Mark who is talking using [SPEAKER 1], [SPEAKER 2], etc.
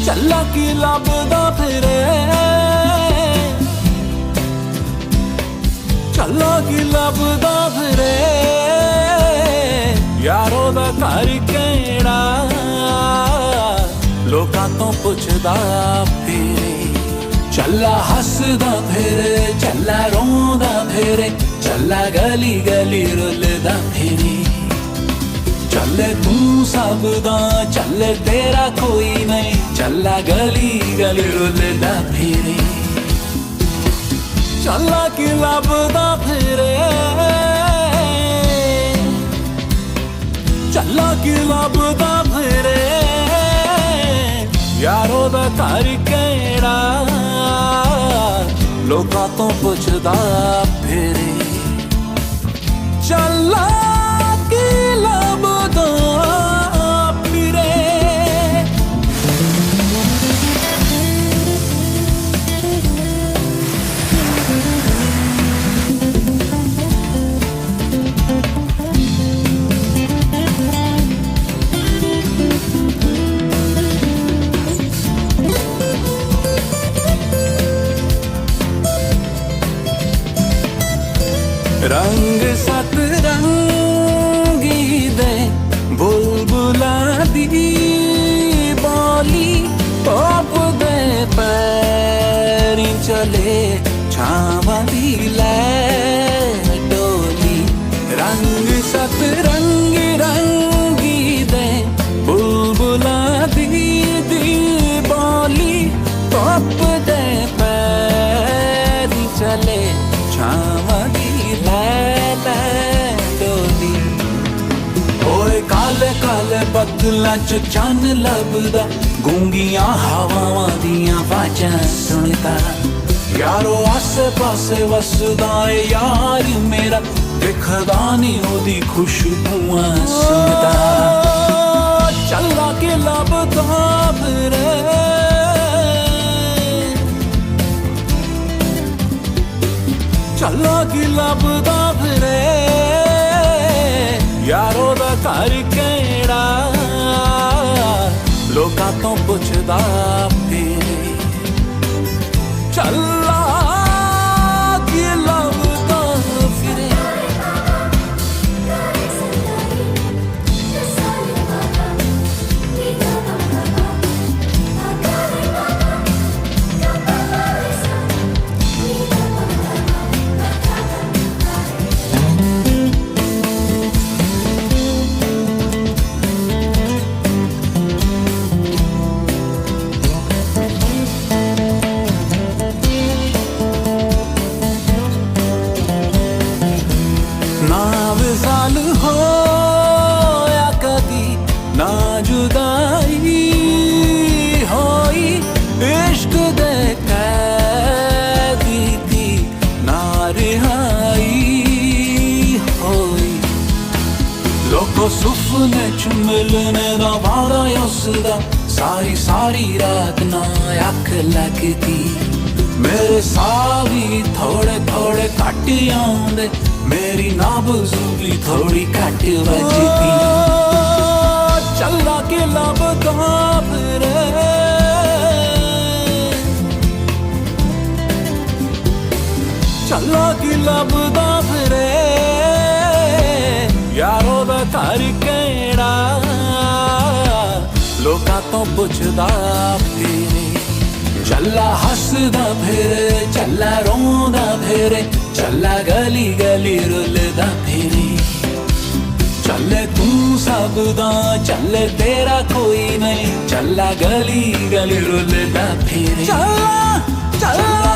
[SPEAKER 1] ਚੱਲਾ ਕੀ ਲੱਭਦਾ ਫਿਰੇ, ਚੱਲਾ ਕੀ ਲੱਭਦਾ ਫਿਰੇ, ਯਾਰੋ ਦਾ ਘਰ ਕਿਹੜਾ ਲੋਕਾਂ ਤੋਂ ਪੁੱਛਦਾ ਫਿਰੇ। ਚੱਲਾ ਹੱਸਦਾ ਫਿਰੇ, ਚੱਲਾ ਰੋਂਦਾ ਫਿਰੇ, ਚੱਲਾ ਗਲੀ ਗਲੀ ਰੁੱਲਦਾ ਫਿਰੇ। ਚੱਲੇ ਤੂੰ ਸਭ ਦਾ, ਚੱਲੇ ਤੇਰਾ ਕੋਈ ਨਹੀਂ, ਚੱਲਾ ਗਲੀ ਗਲੀ ਰੁੱਲਦਾ ਫਿਰੇ। ਚੱਲਾ ਕੀ ਲੱਭਦਾ ਫਿਰੇ, ਚੱਲਾ ਕੀ ਲੱਭਦਾ ਫਿਰੇ, ਯਾਰੋ ਦਾ ਘਰ ਕਿਹੜਾ ਲੋਕਾਂ ਤੋਂ ਪੁੱਛਦਾ ਫਿਰੇ। ਚੱਲਾ ਕੀ ਲੱਭਦਾ ਫਿਰੇ। रंग सतरंगी दे बुलबुला दी बोली, पॉप दे पैरी चले छावा दी लै डोली। रंग सतरंगी रंगी दे बुलबुला दी बोली, पॉप दे पैरी चले छावा दी डोली। ओए काले काले बदलां च चन्न लभदा, गूंगियां हवावां दियां वाजां सुनदा। यारो आसे पासे वसदा ए यार मेरा, दिखदा नी ओदी खुशबूआं सुनदा। चल्ला के लभदा फिरे, ਚੱਲਾ ਕੀ ਲੱਭਦਾ ਫਿਰੇ, ਯਾਰੋ ਦਾ ਘਰ ਕਿਹੜਾ ਲੋਕਾਂ ਤੋਂ ਪੁੱਛਦਾ ਫਿਰੇ। ਚੱਲਾ ਕੀ ਲੱਭਦਾ ਫਿਰੇ। ना विसाल होया कदी, ना जुदाई होई, इश्क दे कैदी दी ना रिहाई होई। लोको सुपने च मिलने दा वादा उसदा, सारी सारी रात ना अख लगदी। मेरे साह भी थोड़े थोड़े घट आउंदे, मेरी नाब्ज़ भी थोड़ी घट वजदी। चल्ला के लभदा फिरे, चल्ला की लभदा फिरे, यारो दा घर किहड़ा लोकां तो पुछदा फिरे। ਚੱਲਾ ਹੱਸਦਾ ਫਿਰੇ, ਚੱਲਾ ਰੋਂਦਾ ਫਿਰੇ, ਚੱਲਾ ਗਲੀ ਗਲੀ ਰੁੱਲਦਾ ਫਿਰੇ। ਚੱਲੇ ਤੂੰ ਸਭ ਦਾ, ਚੱਲੇ ਤੇਰਾ ਕੋਈ ਨਹੀਂ, ਚੱਲਾ ਗਲੀ ਗਲੀ ਰੁੱਲਦਾ ਫਿਰੇ। ਚੱਲਾ ਚੱਲਾ